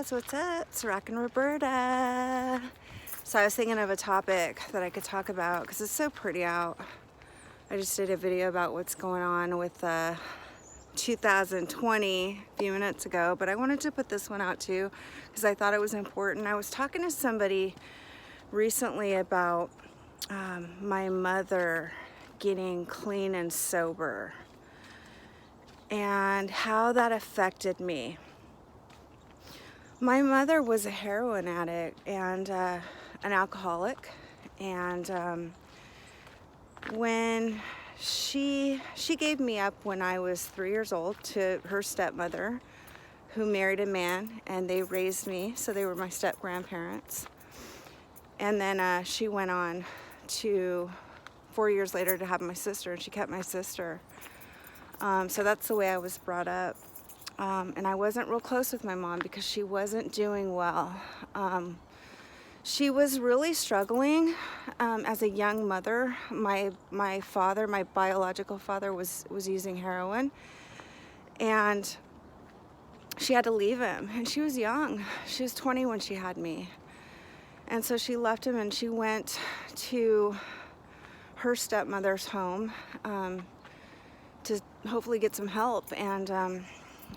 guys, what's up? It's Rockin' Roberta. So I was thinking of a topic that I could talk about because it's so pretty out. I just did a video about what's going on with 2020 a few minutes ago, but I wanted to put this one out too because I thought it was important. I was talking to somebody recently about my mother getting clean and sober and how that affected me. My mother was a heroin addict and an alcoholic, and when she gave me up when I was 3 years old to her stepmother, who married a man, and they raised me, so they were my step grandparents. And then she went on to 4 years later to have my sister, and she kept my sister. So that's the way I was brought up. And I wasn't real close with my mom because she wasn't doing well. She was really struggling as a young mother. My father, my biological father, was using heroin, and she had to leave him. And she was young. She was 20 when she had me. And so she left him and she went to her stepmother's home to hopefully get some help. And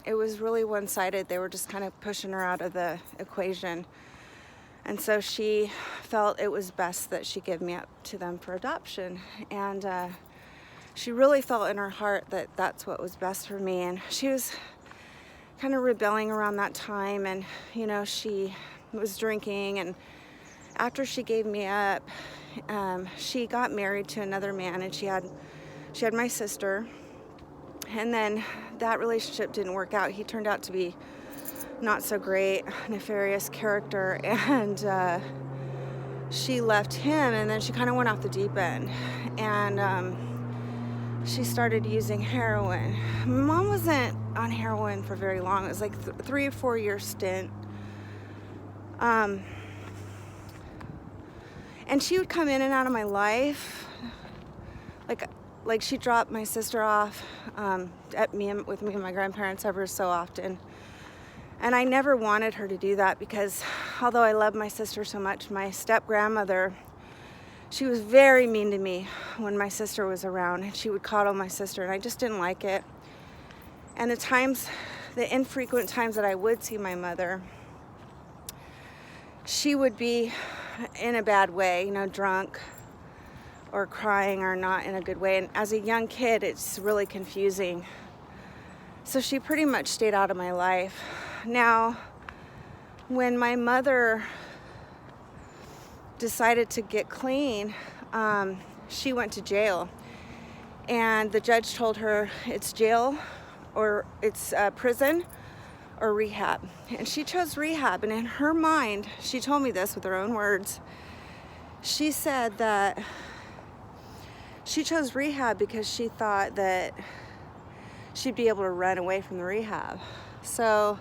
it was really one-sided. They were just kind of pushing her out of the equation. And so she felt it was best that she give me up to them for adoption. And she really felt in her heart that that's what was best for me. And she was kind of rebelling around that time. And, you know, she was drinking. And after she gave me up, she got married to another man. And she had my sister. And then that relationship didn't work out. He turned out to be not so great, nefarious character, and she left him, and then she kind of went off the deep end, and she started using heroin. My mom wasn't on heroin for very long. It was like 3 or 4 year stint. And she would come in and out of my life, like she dropped my sister off with me and my grandparents ever so often. And I never wanted her to do that because although I love my sister so much, my step-grandmother, she was very mean to me when my sister was around. And she would coddle my sister, and I just didn't like it. And the infrequent times that I would see my mother, she would be in a bad way, you know, drunk or crying or not in a good way. And as a young kid, it's really confusing. So she pretty much stayed out of my life. Now, when my mother decided to get clean, she went to jail. And the judge told her it's jail or it's prison or rehab. And she chose rehab. And in her mind, she told me this with her own words. She said that she chose rehab because she thought that she'd be able to run away from the rehab. So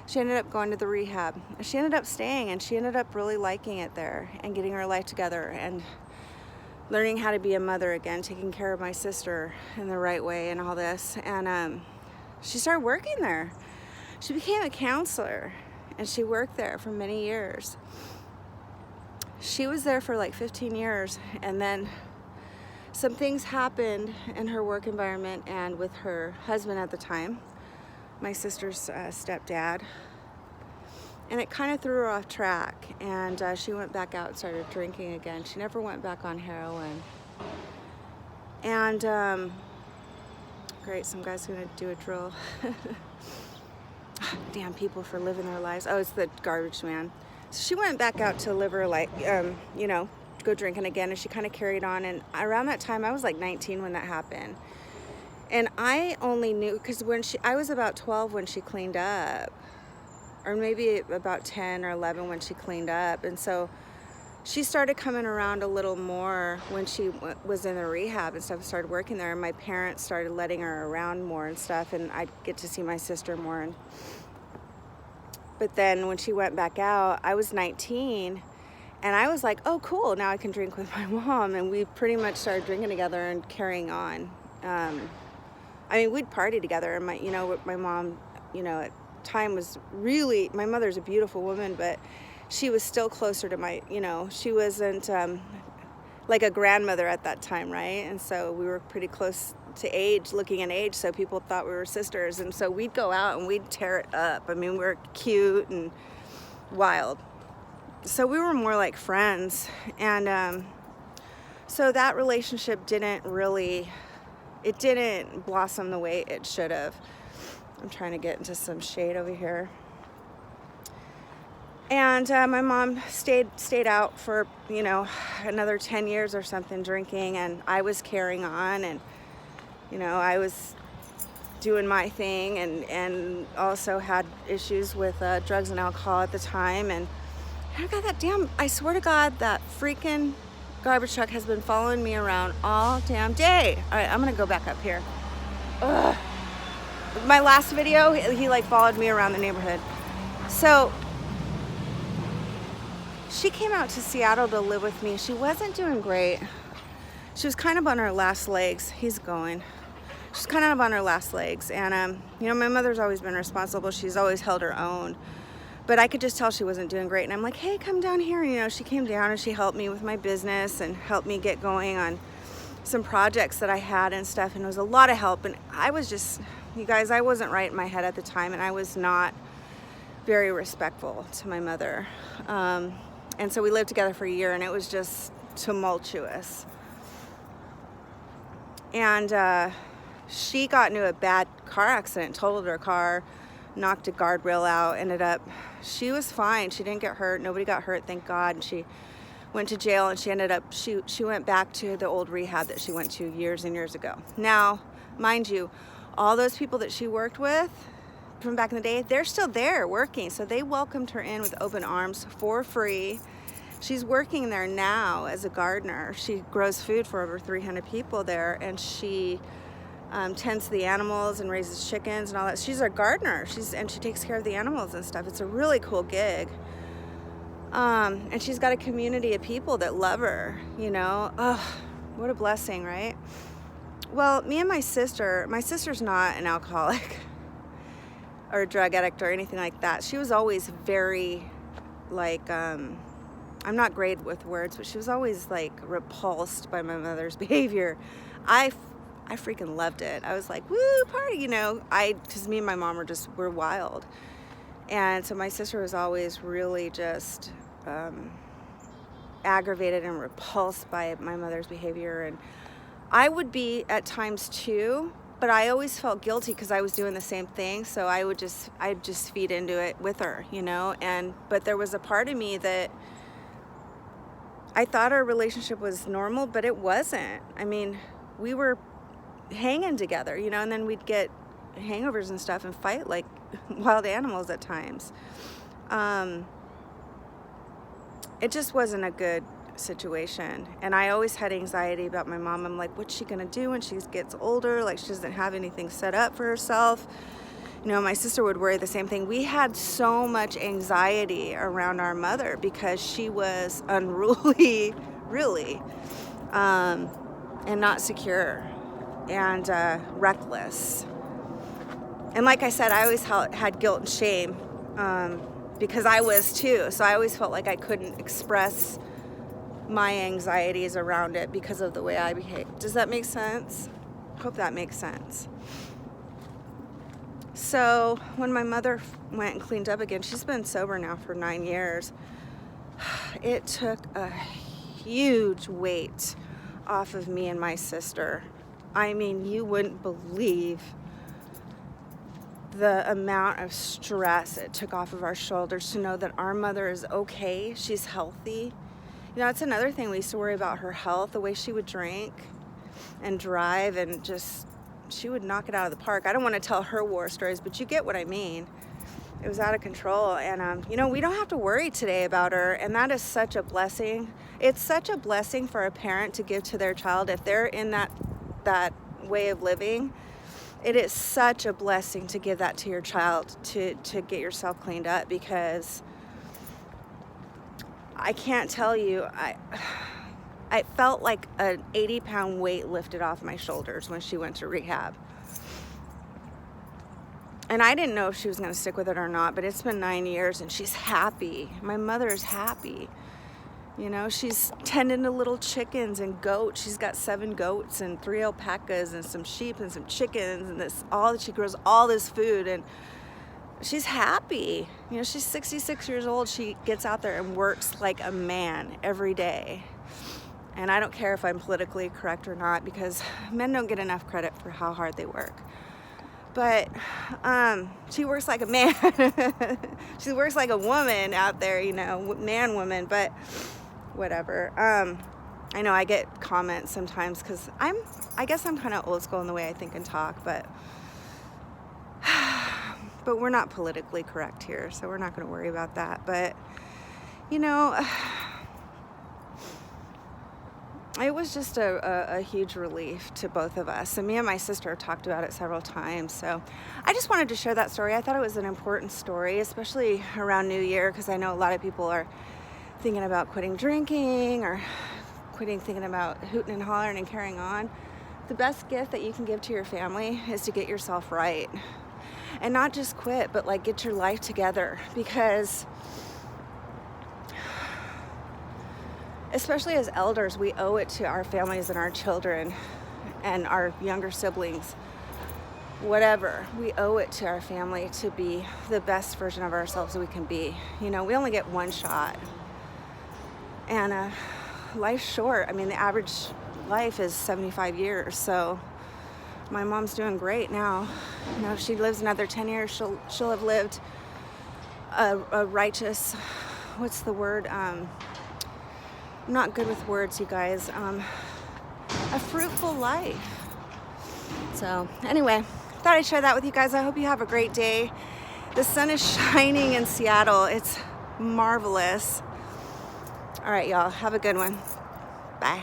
she ended up going to the rehab. She ended up staying, and she ended up really liking it there and getting her life together and learning how to be a mother again, taking care of my sister in the right way and all this. And she started working there. She became a counselor, and she worked there for many years. She was there for like 15 years, and then some things happened in her work environment and with her husband at the time, my sister's stepdad, and it kind of threw her off track, and she went back out and started drinking again. She never went back on heroin. And great, some guy's gonna do a drill. Damn people for living their lives. Oh, it's the garbage man. So she went back out to live her life, you know, go drinking again, and she kind of carried on. And around that time, I was like 19 when that happened, and I only knew because I was about 12 when she cleaned up, or maybe about 10 or 11 when she cleaned up. And so she started coming around a little more when she was in the rehab and stuff, started working there, and my parents started letting her around more and stuff, and I'd get to see my sister more. But then when she went back out, I was 19. And I was like, oh, cool, now I can drink with my mom. And we pretty much started drinking together and carrying on. I mean, we'd party together. And my mom, time was really, my mother's a beautiful woman, but she was still closer to my, she wasn't like a grandmother at that time, right? And so we were pretty close to age, looking at age, so people thought we were sisters. And so we'd go out and we'd tear it up. I mean, we were cute and wild. So we were more like friends. And so that relationship didn't blossom the way it should have. I'm trying to get into some shade over here. And my mom stayed out for, another 10 years or something drinking, and I was carrying on, and, I was doing my thing, and also had issues with drugs and alcohol at the time. And I swear to God, that freaking garbage truck has been following me around all damn day. All right, I'm gonna go back up here. Ugh. My last video, he like followed me around the neighborhood. So she came out to Seattle to live with me. She wasn't doing great. She was kind of on her last legs. He's going. She's kind of on her last legs. And, my mother's always been responsible. She's always held her own. But I could just tell she wasn't doing great. And I'm like, hey, come down here. She came down and she helped me with my business and helped me get going on some projects that I had and stuff. And it was a lot of help. And I was just, you guys, I wasn't right in my head at the time. And I was not very respectful to my mother. And so we lived together for a year, and it was just tumultuous. And she got into a bad car accident, totaled her car, knocked a guardrail out, she was fine. She didn't get hurt. Nobody got hurt, thank God. And she went to jail, and she went back to the old rehab that she went to years and years ago. Now, mind you, all those people that she worked with from back in the day, they're still there working. So they welcomed her in with open arms for free. She's working there now as a gardener. She grows food for over 300 people there, and she tends to the animals and raises chickens and all that. She's a gardener. And she takes care of the animals and stuff. It's a really cool gig. And she's got a community of people that love her, Oh, what a blessing, right? Well, me and my sister's not an alcoholic or a drug addict or anything like that. She was always very, I'm not great with words, but she was always, repulsed by my mother's behavior. I freaking loved it. I was like, woo, party, because me and my mom were wild. And so my sister was always really just aggravated and repulsed by my mother's behavior. And I would be at times too, but I always felt guilty because I was doing the same thing. So I'd just feed into it with her, but there was a part of me that I thought our relationship was normal, but it wasn't. I mean, we were hanging together, and then we'd get hangovers and stuff and fight like wild animals at times. It just wasn't a good situation. And I always had anxiety about my mom. I'm like, what's she gonna do when she gets older? Like, she doesn't have anything set up for herself. My sister would worry the same thing. We had so much anxiety around our mother because she was unruly, really, and not secure and reckless. And like I said, I always had guilt and shame because I was too. So I always felt like I couldn't express my anxieties around it because of the way I behaved. Does that make sense? Hope that makes sense. So when my mother went and cleaned up again, she's been sober now for 9 years. It took a huge weight off of me and my sister. I mean, you wouldn't believe the amount of stress it took off of our shoulders to know that our mother is okay, she's healthy. It's another thing. We used to worry about her health, the way she would drink and drive, and she would knock it out of the park. I don't want to tell her war stories, but you get what I mean. It was out of control. And, we don't have to worry today about her. And that is such a blessing. It's such a blessing for a parent to give to their child if they're in that way of living. It is such a blessing to give that to your child, to get yourself cleaned up, because I can't tell you, I felt like an 80-pound weight lifted off my shoulders when she went to rehab. And I didn't know if she was going to stick with it or not, but it's been 9 years and she's happy. My mother is happy. You know, she's tending to little chickens and goats. She's got 7 goats and 3 alpacas and some sheep and some chickens and she grows all this food, and she's happy. You know, she's 66 years old. She gets out there and works like a man every day. And I don't care if I'm politically correct or not, because men don't get enough credit for how hard they work. But she works like a man. She works like a woman out there, you know, man, woman, but whatever. I know I get comments sometimes because I guess I'm kind of old school in the way I think and talk, but we're not politically correct here, so we're not going to worry about that. But, you know, it was just a huge relief to both of us. And me and my sister have talked about it several times. So I just wanted to share that story. I thought it was an important story, especially around New Year, because I know a lot of people are thinking about quitting drinking or thinking about hooting and hollering and carrying on. The best gift that you can give to your family is to get yourself right. And not just quit, but like get your life together, because especially as elders, we owe it to our families and our children and our younger siblings, whatever. We owe it to our family to be the best version of ourselves that we can be. You know, we only get one shot. And life's short. I mean, the average life is 75 years. So my mom's doing great now. You know, if she lives another 10 years, she'll have lived a righteous, what's the word? I'm not good with words, you guys. A fruitful life. So anyway, thought I'd share that with you guys. I hope you have a great day. The sun is shining in Seattle. It's marvelous. All right, y'all, have a good one. Bye.